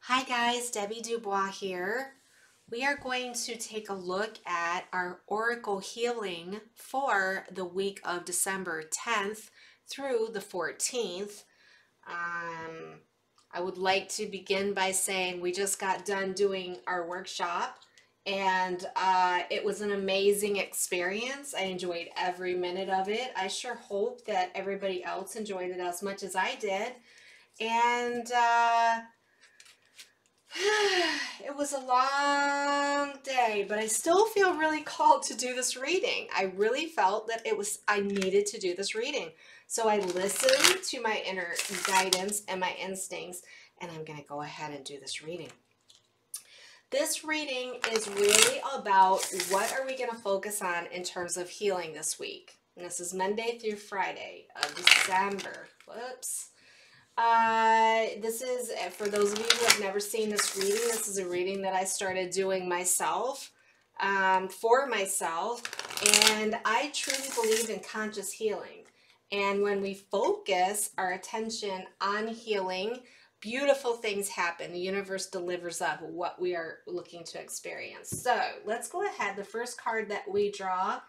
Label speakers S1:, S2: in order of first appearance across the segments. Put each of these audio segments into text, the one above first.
S1: Hi guys, Debbie DuBois here. We are going to take a look at our Oracle healing for the week of December 10th through the 14th. I would like to begin by saying we just got done doing our workshop and it was an amazing experience. I enjoyed every minute of it. I sure hope that everybody else enjoyed it as much as I did. And it was a long day, but I still feel really called to do this reading. I really felt that I needed to do this reading. So I listened to my inner guidance and my instincts, and I'm going to go ahead and do this reading. This reading is really about what are we going to focus on in terms of healing this week. And this is Monday through Friday of December. Whoops. This is, for those of you who have never seen this reading, this is a reading that I started doing myself, for myself, and I truly believe in conscious healing. And when we focus our attention on healing, beautiful things happen. The universe delivers up what we are looking to experience. So let's go ahead. The first card that we draw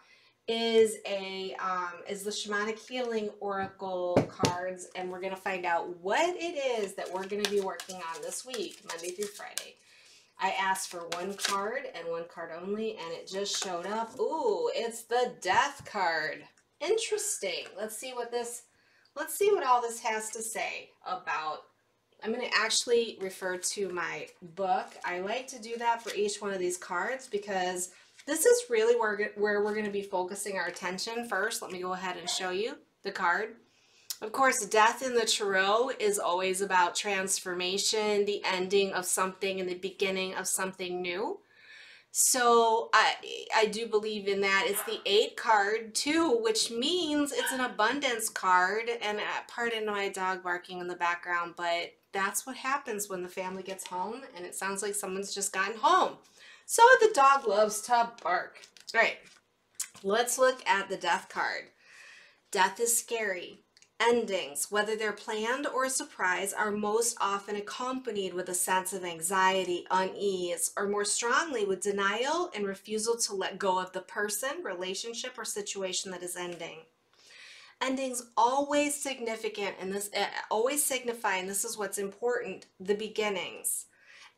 S1: is the Shamanic Healing Oracle cards, and we're going to find out what it is that we're going to be working on this week, Monday through Friday. I asked for one card and one card only, and it just showed up. Ooh, it's the Death card. Interesting. Let's see what all this has to say about. I'm going to actually refer to my book. I like to do that for each one of these cards because this is really where we're going to be focusing our attention first. Let me go ahead and show you the card. Of course, death in the tarot is always about transformation, the ending of something and the beginning of something new. So I do believe in that. It's the 8 card too, which means it's an abundance card. And pardon my dog barking in the background, but that's what happens when the family gets home and it sounds like someone's just gotten home. So the dog loves to bark. All right, let's look at the Death card. Death is scary. Endings, whether they're planned or a surprise, are most often accompanied with a sense of anxiety, unease, or more strongly with denial and refusal to let go of the person, relationship, or situation that is ending. Endings always significant, and this always signify, and this is what's important, the beginnings.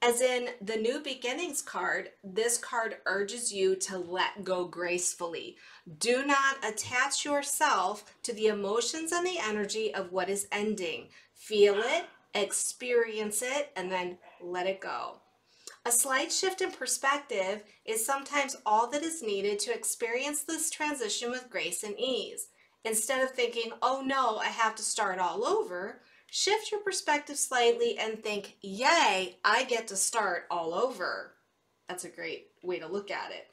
S1: As in the New Beginnings card, this card urges you to let go gracefully. Do not attach yourself to the emotions and the energy of what is ending. Feel it, experience it, and then let it go. A slight shift in perspective is sometimes all that is needed to experience this transition with grace and ease. Instead of thinking, oh no, I have to start all over, shift your perspective slightly and think, yay, I get to start all over. That's a great way to look at it.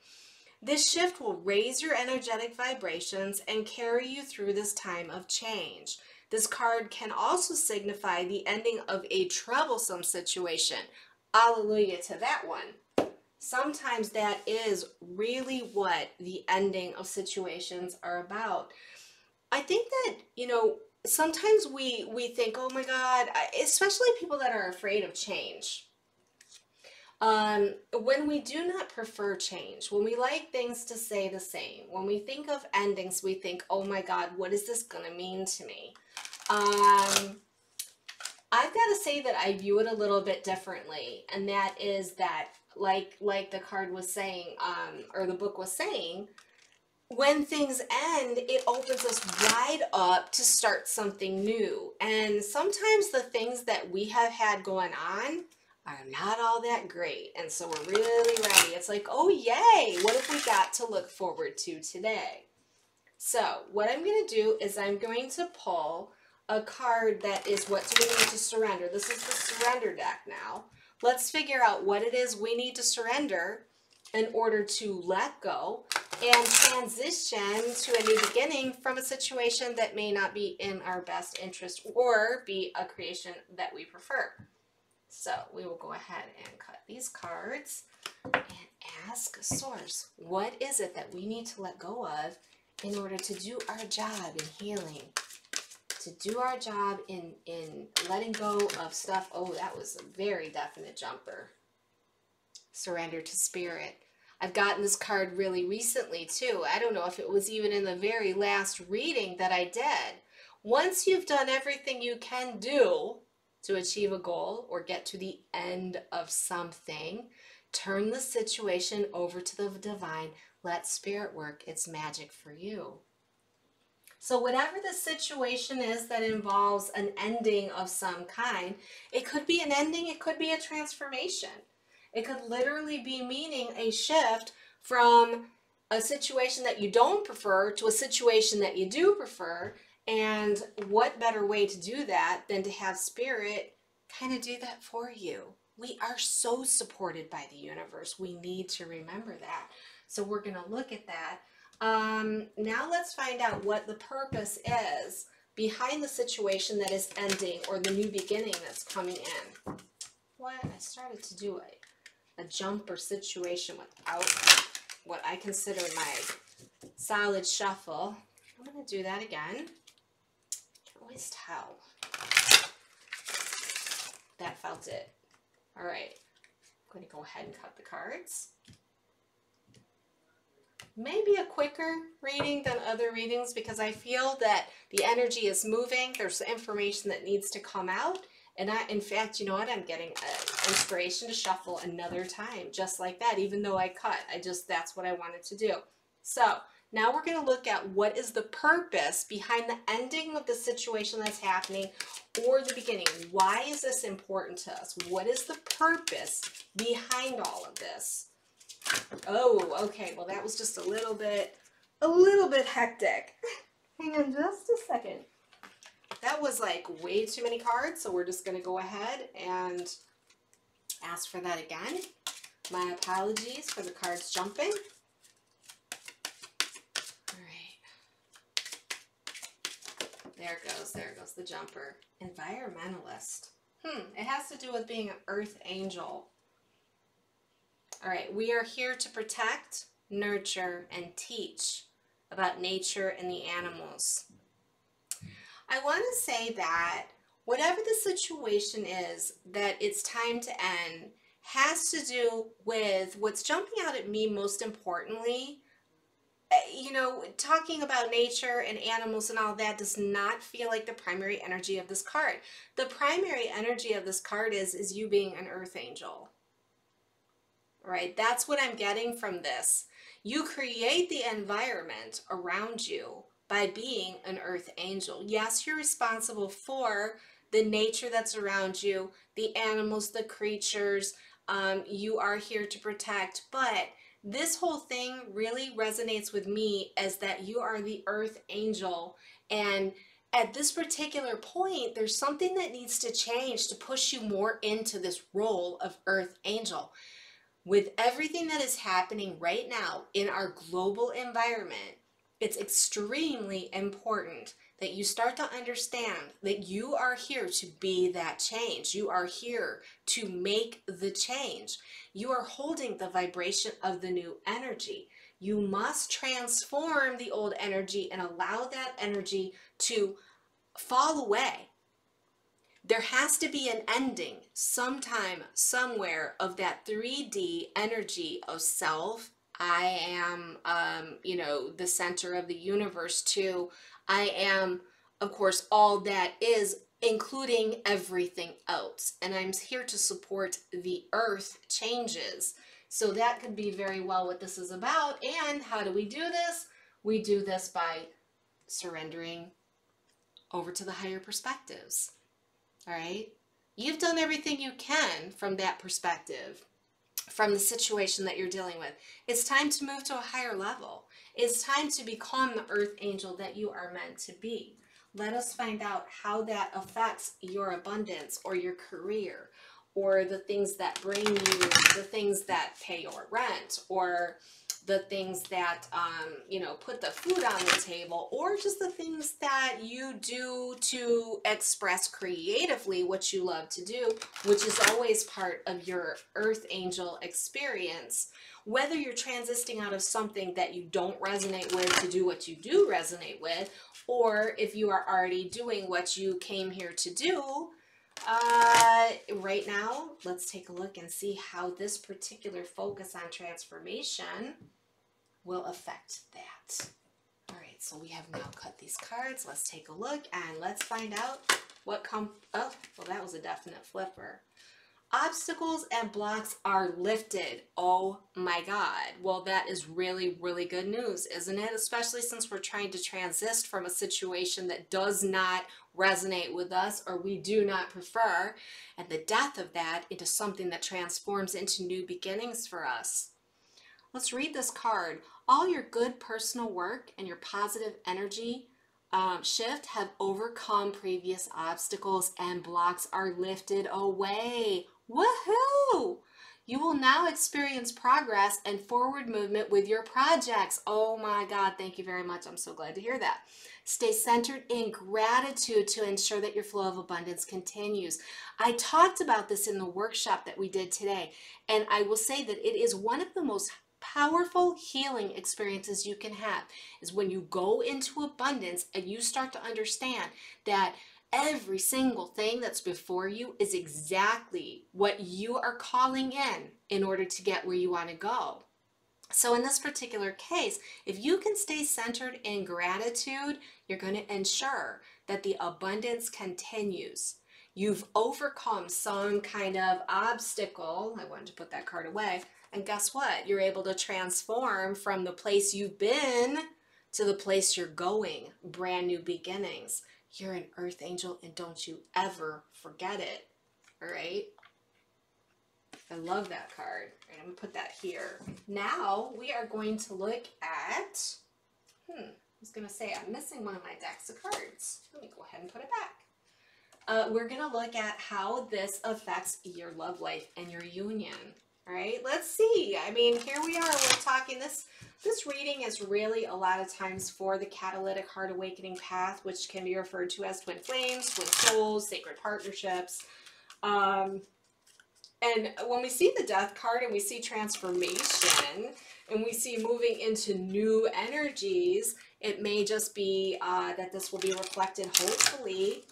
S1: This shift will raise your energetic vibrations and carry you through this time of change. This card can also signify the ending of a troublesome situation. Hallelujah to that one. Sometimes that is really what the ending of situations are about. I think that, sometimes we think, oh my God, especially people that are afraid of change. When we do not prefer change, when we like things to stay the same, when we think of endings, we think, oh my God, what is this going to mean to me? I've got to say that I view it a little bit differently. And that is that, like the card was saying, or the book was saying, when things end, it opens us wide up to start something new. And sometimes the things that we have had going on are not all that great. And so we're really ready. It's like, oh, yay, what have we got to look forward to today? So what I'm going to do is I'm going to pull a card that is what do we need to surrender. This is the surrender deck now. Let's figure out what it is we need to surrender in order to let go and transition to a new beginning from a situation that may not be in our best interest or be a creation that we prefer. So we will go ahead and cut these cards and ask Source, what is it that we need to let go of in order to do our job in healing to do our job in letting go of stuff. Oh, that was a very definite jumper. Surrender to spirit. I've gotten this card really recently too. I don't know if it was even in the very last reading that I did. Once you've done everything you can do to achieve a goal or get to the end of something, turn the situation over to the divine. Let spirit work its magic for you. So whatever the situation is that involves an ending of some kind, it could be an ending, it could be a transformation. It could literally be meaning a shift from a situation that you don't prefer to a situation that you do prefer. And what better way to do that than to have spirit kind of do that for you? We are so supported by the universe. We need to remember that. So we're going to look at that. Now let's find out what the purpose is behind the situation that is ending or the new beginning that's coming in. What? I started to do a jumper situation without what I consider my solid shuffle. I'm going to do that again. Can't always tell. That felt it. All right. I'm going to go ahead and cut the cards. Maybe a quicker reading than other readings because I feel that the energy is moving. There's information that needs to come out. And in fact, you know what? I'm getting inspiration to shuffle another time, just like that, even though I cut. That's what I wanted to do. So now we're going to look at what is the purpose behind the ending of the situation that's happening or the beginning. Why is this important to us? What is the purpose behind all of this? Oh, okay. Well, that was just a little bit hectic. Hang on just a second. That was like way too many cards, so we're just going to go ahead and ask for that again. My apologies for the cards jumping. All right. There goes the jumper. Environmentalist. It has to do with being an earth angel. All right, we are here to protect, nurture, and teach about nature and the animals. I want to say that whatever the situation is that it's time to end has to do with what's jumping out at me most importantly. You know, talking about nature and animals and all that does not feel like the primary energy of this card. The primary energy of this card is you being an earth angel. Right? That's what I'm getting from this. You create the environment around you by being an earth angel. Yes, you're responsible for the nature that's around you, the animals, the creatures. You are here to protect, but this whole thing really resonates with me as that you are the earth angel. And at this particular point, there's something that needs to change to push you more into this role of earth angel. With everything that is happening right now in our global environment, it's extremely important that you start to understand that you are here to be that change. You are here to make the change. You are holding the vibration of the new energy. You must transform the old energy and allow that energy to fall away. There has to be an ending sometime, somewhere of that 3D energy of self. I am, the center of the universe too. I am, of course, all that is, including everything else. And I'm here to support the earth changes. So that could be very well what this is about. And how do we do this? We do this by surrendering over to the higher perspectives. All right? You've done everything you can from that perspective, from the situation that you're dealing with. It's time to move to a higher level. It's time to become the earth angel that you are meant to be. Let us find out how that affects your abundance or your career or the things that bring you, the things that pay your rent or the things that, put the food on the table, or just the things that you do to express creatively what you love to do, which is always part of your earth angel experience. Whether you're transitioning out of something that you don't resonate with to do what you do resonate with, Or if you are already doing what you came here to do, right now, let's take a look and see how this particular focus on transformation will affect that. All right, so we have now cut these cards. Let's take a look and let's find out what oh, well, that was a definite flipper. Obstacles and blocks are lifted. Oh my God. Well, that is really, really good news, isn't it? Especially since we're trying to transition from a situation that does not resonate with us or we do not prefer, and the death of that into something that transforms into new beginnings for us. Let's read this card. All your good personal work and your positive energy shift have overcome previous obstacles and blocks are lifted away. Woohoo! You will now experience progress and forward movement with your projects. Oh my God, thank you very much. I'm so glad to hear that. Stay centered in gratitude to ensure that your flow of abundance continues. I talked about this in the workshop that we did today, and I will say that it is one of the most powerful healing experiences you can have is when you go into abundance and you start to understand that every single thing that's before you is exactly what you are calling in order to get where you want to go. So in this particular case, if you can stay centered in gratitude, you're going to ensure that the abundance continues. You've overcome some kind of obstacle. I wanted to put that card away. And guess what? You're able to transform from the place you've been to the place you're going. Brand new beginnings. You're an earth angel and don't you ever forget it. All right? I love that card. All right, I'm going to put that here. Now we are going to look at, I was going to say I'm missing one of my decks of cards. Let me go ahead and put it back. We're going to look at how this affects your love life and your union. All right, let's see. I mean, here we are. We're talking this reading is really a lot of times for the catalytic heart awakening path, which can be referred to as twin flames, twin souls, sacred partnerships. And when we see the death card and we see transformation and we see moving into new energies, it may just be that this will be reflected hopefully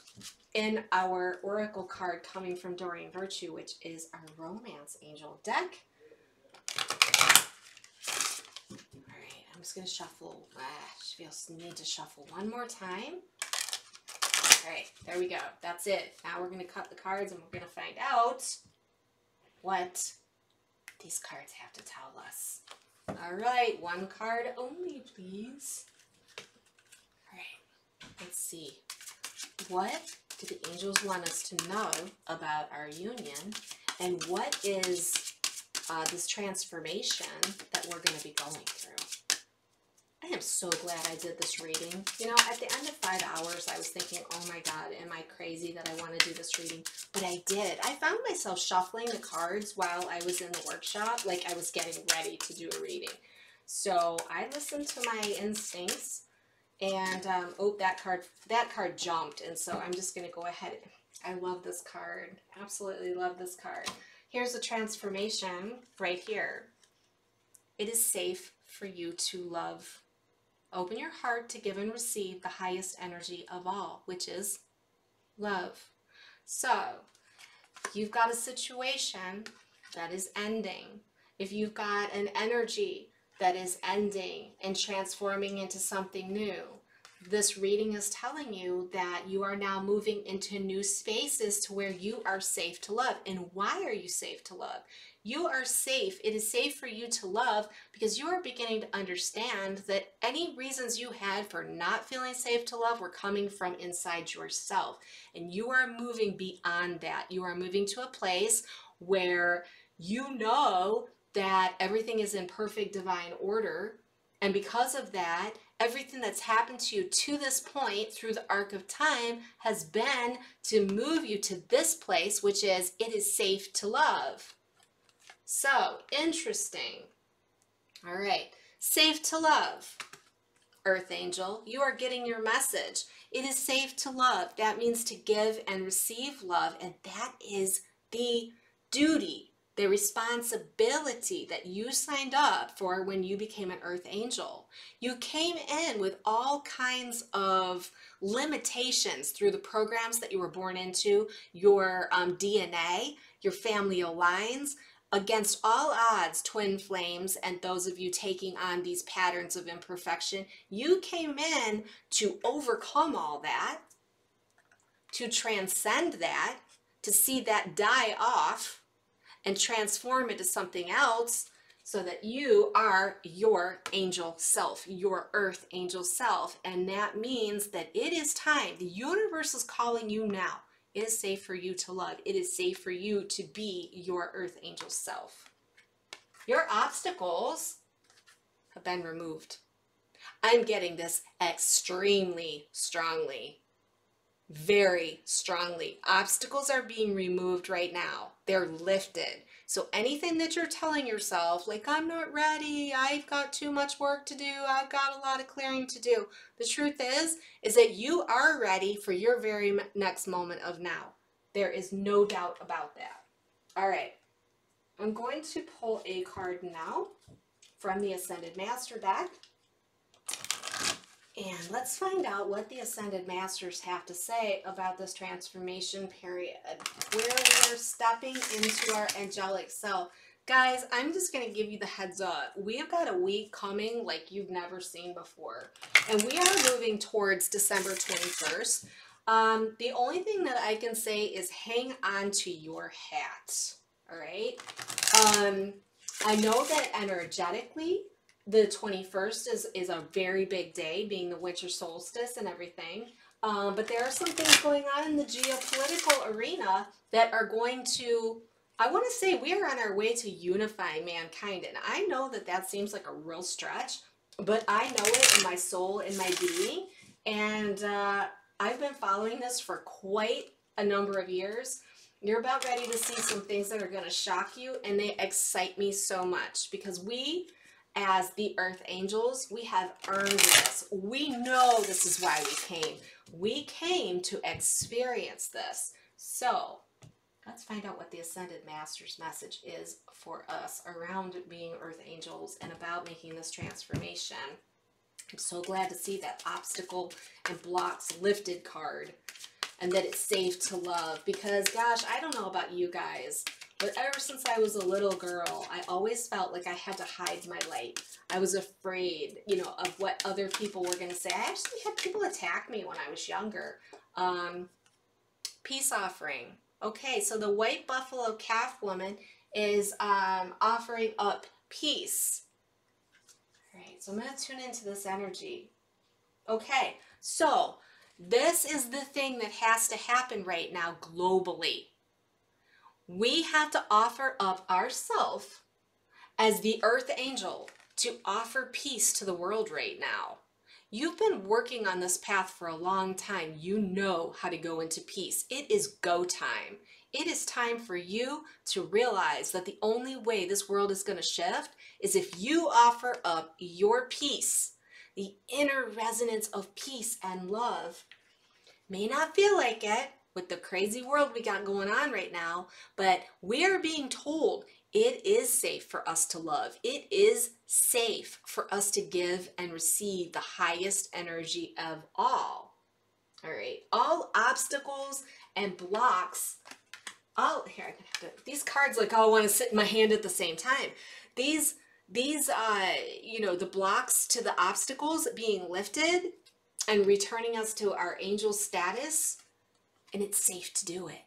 S1: in our oracle card coming from Doreen Virtue, which is our romance angel deck. All right, I'm just going to shuffle. I need to shuffle one more time. All right, there we go. That's it. Now we're going to cut the cards and we're going to find out what these cards have to tell us. All right, one card only, please. All right, let's see. What do the angels want us to know about our union, and what is this transformation that we're going to be going through? I am so glad I did this reading. You know, at the end of 5 hours, I was thinking, oh my God, am I crazy that I want to do this reading? But I did. I found myself shuffling the cards while I was in the workshop, like I was getting ready to do a reading. So I listened to my instincts. And, oh, that card jumped. And so I'm just going to go ahead. I love this card. Absolutely love this card. Here's the transformation right here. It is safe for you to love. Open your heart to give and receive the highest energy of all, which is love. So, you've got a situation that is ending. If you've got an energy that is ending and transforming into something new, this reading is telling you that you are now moving into new spaces to where you are safe to love. And why are you safe to love? You are safe. It is safe for you to love because you are beginning to understand that any reasons you had for not feeling safe to love were coming from inside yourself. And you are moving beyond that. You are moving to a place where you know that everything is in perfect divine order. And because of that, everything that's happened to you to this point through the arc of time has been to move you to this place, which is it is safe to love. So, interesting. All right. Safe to love. Earth Angel, you are getting your message. It is safe to love. That means to give and receive love. And that is the duty the responsibility that you signed up for when you became an earth angel. You came in with all kinds of limitations through the programs that you were born into, your DNA, your familial lines. Against all odds, twin flames, and those of you taking on these patterns of imperfection, you came in to overcome all that, to transcend that, to see that die off, and transform into something else so that you are your angel self, your earth angel self. And that means that it is time. The universe is calling you now. It is safe for you to love. It is safe for you to be your earth angel self. Your obstacles have been removed. I'm getting this extremely strongly. Very strongly. Obstacles are being removed right now. They're lifted. So anything that you're telling yourself, like, I'm not ready, I've got too much work to do, I've got a lot of clearing to do. The truth is that you are ready for your very next moment of now. There is no doubt about that. All right. I'm going to pull a card now from the Ascended Master deck. And let's find out what the Ascended Masters have to say about this transformation period, where we are stepping into our angelic self. Guys, I'm just going to give you the heads up. We've got a week coming like you've never seen before. And we are moving towards December 21st. The only thing that I can say is hang on to your hat. All right? I know that energetically, the 21st is a very big day, being the winter solstice and everything. But there are some things going on in the geopolitical arena that are going to, I want to say, we are on our way to unifying mankind. And I know that that seems like a real stretch, but I know it in my soul, in my being. And I've been following this for quite a number of years. You're about ready to see some things that are going to shock you, and they excite me so much because we, as the earth angels, we have earned this. We know this is why we came. We came to experience this. So let's find out what the Ascended Master's message is for us around being earth angels and about making this transformation. I'm so glad to see that obstacle and blocks lifted card, and that it's safe to love, because gosh, I don't know about you guys, but ever since I was a little girl, I always felt like I had to hide my light. I was afraid, you know, of what other people were going to say. I actually had people attack me when I was younger. Peace offering. Okay, so the white buffalo calf woman is offering up peace. All right, so I'm going to tune into this energy. Okay, so this is the thing that has to happen right now globally. We have to offer up ourselves as the earth angel to offer peace to the world right now. You've been working on this path for a long time. You know how to go into peace. It is go time. It is time for you to realize that the only way this world is going to shift is if you offer up your peace. The inner resonance of peace and love. May not feel like it with the crazy world we got going on right now, but we are being told it is safe for us to love. It is safe for us to give and receive the highest energy of all. All right, all obstacles and blocks. Oh, here, I'm gonna have to, these cards like all want to sit in my hand at the same time. These you know, the blocks to the obstacles being lifted and returning us to our angel status, and it's safe to do it.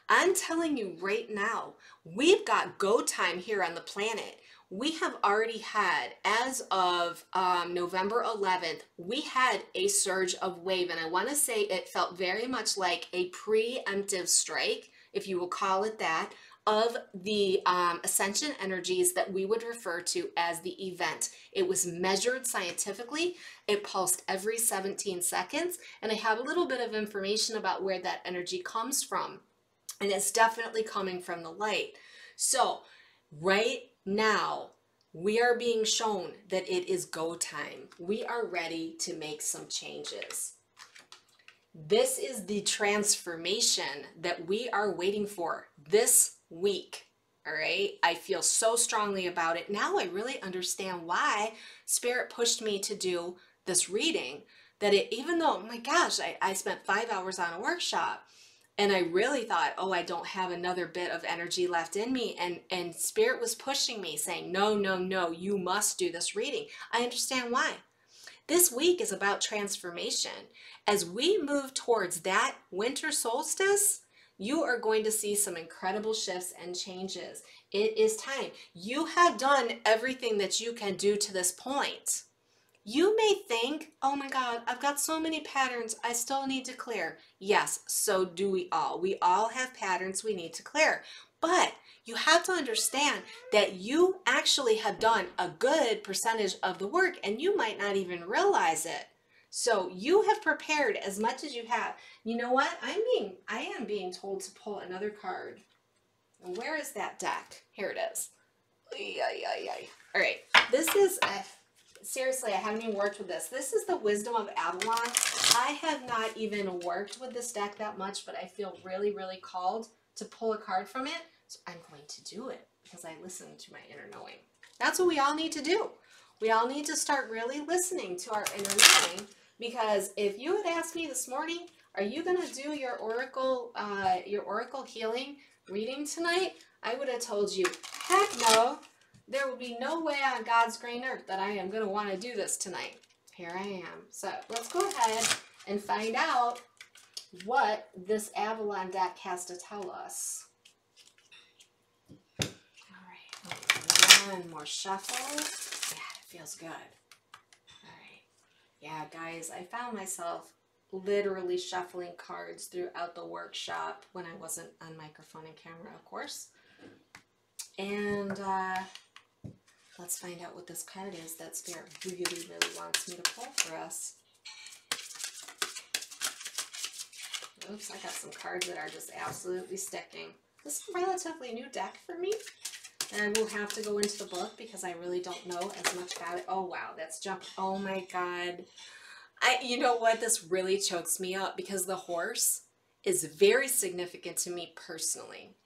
S1: I'm telling you right now, we've got go time here on the planet. We have already had, as of November 11th, we had a surge of wave, and I want to say it felt very much like a preemptive strike, if you will call it that, of the ascension energies that we would refer to as the event. It was measured scientifically. It pulsed every 17 seconds, and I have a little bit of information about where that energy comes from, and it's definitely coming from the light. So right now, we are being shown that it is go time. We are ready to make some changes. This is the transformation that we are waiting for this week. All right. I feel so strongly about it. Now I really understand why Spirit pushed me to do this reading. That it, even though, oh my gosh, I spent 5 hours on a workshop and I really thought, oh, I don't have another bit of energy left in me. And Spirit was pushing me saying, no, no, no, you must do this reading. I understand why. This week is about transformation. As we move towards that winter solstice, you are going to see some incredible shifts and changes. It is time. You have done everything that you can do to this point. You may think, oh my God, I've got so many patterns I still need to clear. Yes, so do we all. We all have patterns we need to clear. But you have to understand that you actually have done a good percentage of the work and you might not even realize it. So you have prepared as much as you have. You know what? I am being told to pull another card. Where is that deck? Here it is. All right. This is, seriously, I haven't even worked with this. This is the Wisdom of Avalon. I have not even worked with this deck that much, but I feel really, really called to pull a card from it. So I'm going to do it because I listen to my inner knowing. That's what we all need to do. We all need to start really listening to our inner knowing, because if you had asked me this morning, are you going to do your oracle healing reading tonight? I would have told you, heck no. There will be no way on God's green earth that I am going to want to do this tonight. Here I am. So let's go ahead and find out what this Avalon deck has to tell us. All right, one more shuffle. Yeah, it feels good. All right. Yeah, guys, I found myself literally shuffling cards throughout the workshop when I wasn't on microphone and camera, of course. And let's find out what this card is that Spirit really, really wants me to pull for us. Oops, I got some cards that are just absolutely sticking. This is a relatively new deck for me. And I will have to go into the book because I really don't know as much about it. Oh, wow, that's jump. Oh, my God. You know what? This really chokes me up because the horse is very significant to me personally.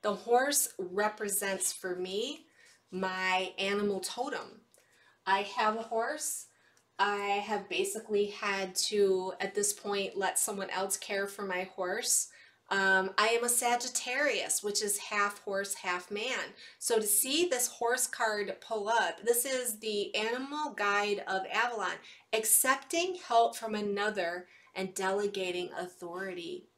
S1: The horse represents for me my animal totem. I have a horse. I have basically had to, at this point, let someone else care for my horse. I am a Sagittarius, which is half horse, half man. So to see this horse card pull up, this is the animal guide of Avalon, accepting help from another and delegating authority.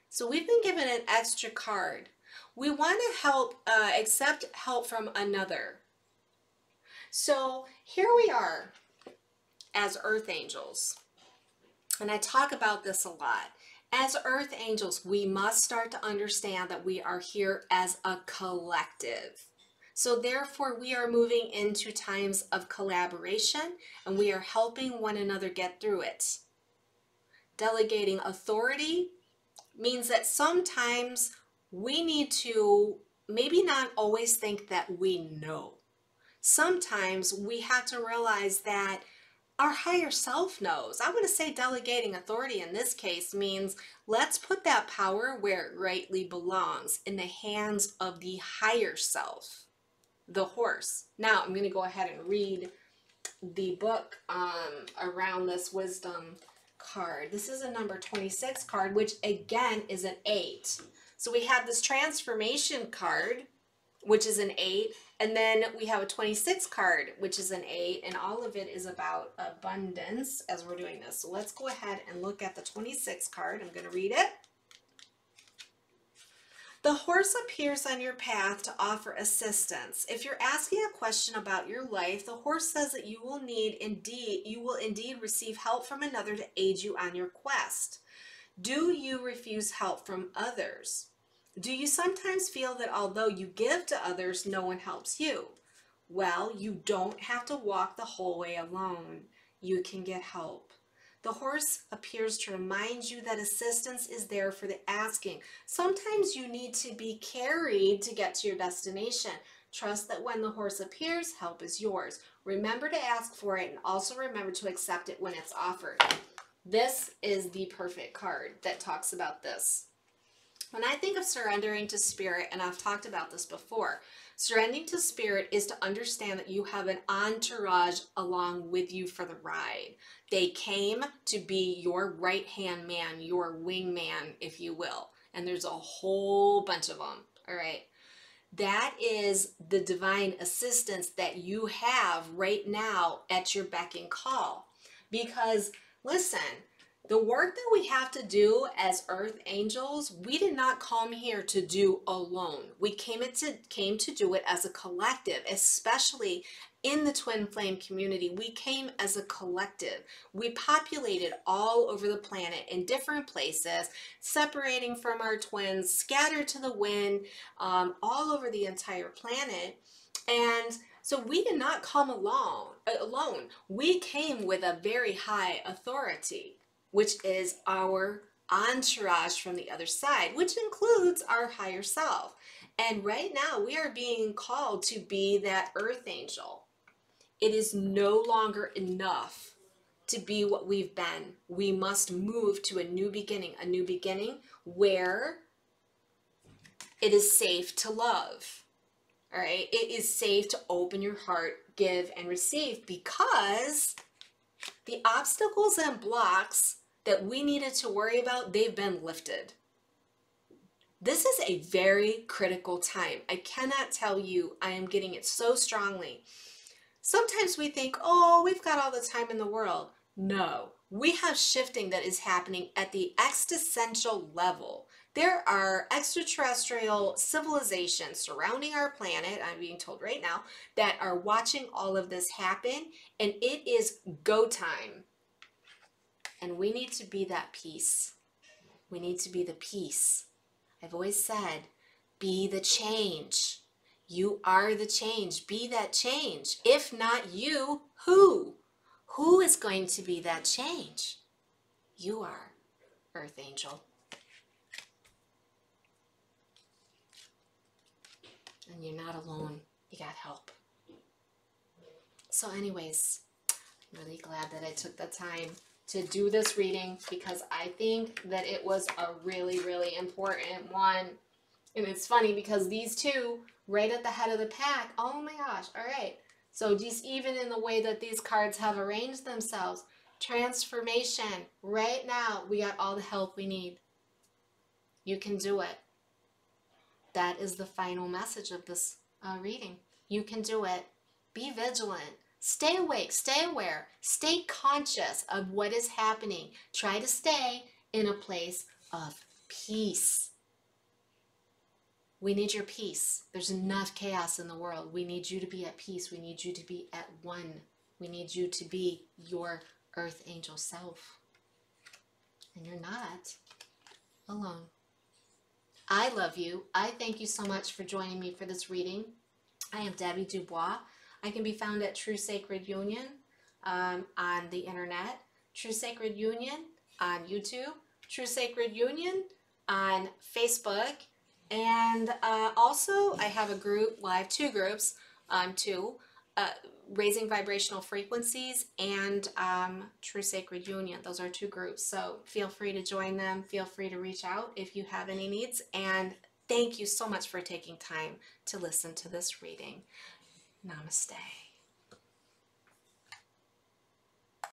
S1: So we've been given an extra card. We want to accept help from another. So here we are as earth angels. And I talk about this a lot. As earth angels, we must start to understand that we are here as a collective. So therefore, we are moving into times of collaboration and we are helping one another get through it. Delegating authority means that sometimes we need to maybe not always think that we know. Sometimes we have to realize that our higher self knows. I want to say delegating authority in this case means let's put that power where it rightly belongs, in the hands of the higher self, the horse. Now I'm going to go ahead and read the book around this wisdom card. This is a number 26 card, which again is an 8. So we have this transformation card, which is an 8, and then we have a 26 card, which is an 8, and all of it is about abundance as we're doing this. So let's go ahead and look at the 26 card. I'm going to read it. The horse appears on your path to offer assistance. If you're asking a question about your life, the horse says that you will indeed receive help from another to aid you on your quest. Do you refuse help from others? Do you sometimes feel that although you give to others, no one helps you? Well, you don't have to walk the whole way alone. You can get help. The horse appears to remind you that assistance is there for the asking. Sometimes you need to be carried to get to your destination. Trust that when the horse appears, help is yours. Remember to ask for it and also remember to accept it when it's offered. This is the perfect card that talks about this. When I think of surrendering to spirit, and I've talked about this before, surrendering to spirit is to understand that you have an entourage along with you for the ride. They came to be your right-hand man, your wingman, if you will. And there's a whole bunch of them, all right? That is the divine assistance that you have right now at your beck and call. Because, listen, the work that we have to do as earth angels, we did not come here to do alone. We came to do it as a collective, especially in the twin flame community. We came as a collective. We populated all over the planet in different places, separating from our twins, scattered to the wind, all over the entire planet. And so we did not come alone. We came with a very high authority, which is our entourage from the other side, which includes our higher self. And right now we are being called to be that earth angel. It is no longer enough to be what we've been. We must move to a new beginning where it is safe to love. All right, it is safe to open your heart, give and receive, because the obstacles and blocks that we needed to worry about, they've been lifted. This is a very critical time. I cannot tell you, I am getting it so strongly. Sometimes we think, oh, we've got all the time in the world. No, we have shifting that is happening at the existential level. There are extraterrestrial civilizations surrounding our planet, I'm being told right now, that are watching all of this happen, and it is go time. And we need to be that peace. We need to be the peace. I've always said, be the change. You are the change. Be that change. If not you, who? Who is going to be that change? You are, Earth Angel. And you're not alone. You got help. So anyways, I'm really glad that I took the time to do this reading, because I think that it was a really, really important one. And it's funny because these two right at the head of the pack, oh my gosh, all right. So just even in the way that these cards have arranged themselves, transformation, right now, we got all the help we need. You can do it. That is the final message of this reading. You can do it. Be vigilant. Stay awake. Stay aware. Stay conscious of what is happening. Try to stay in a place of peace. We need your peace. There's enough chaos in the world. We need you to be at peace. We need you to be at one. We need you to be your earth angel self. And you're not alone. I love you. I thank you so much for joining me for this reading. I am Debbie DuBois. I can be found at True Sacred Union on the internet, True Sacred Union on YouTube, True Sacred Union on Facebook, and also I have a group, well I have two groups, Raising Vibrational Frequencies and True Sacred Union. Those are two groups, so feel free to join them, feel free to reach out if you have any needs, and thank you so much for taking time to listen to this reading. Namaste.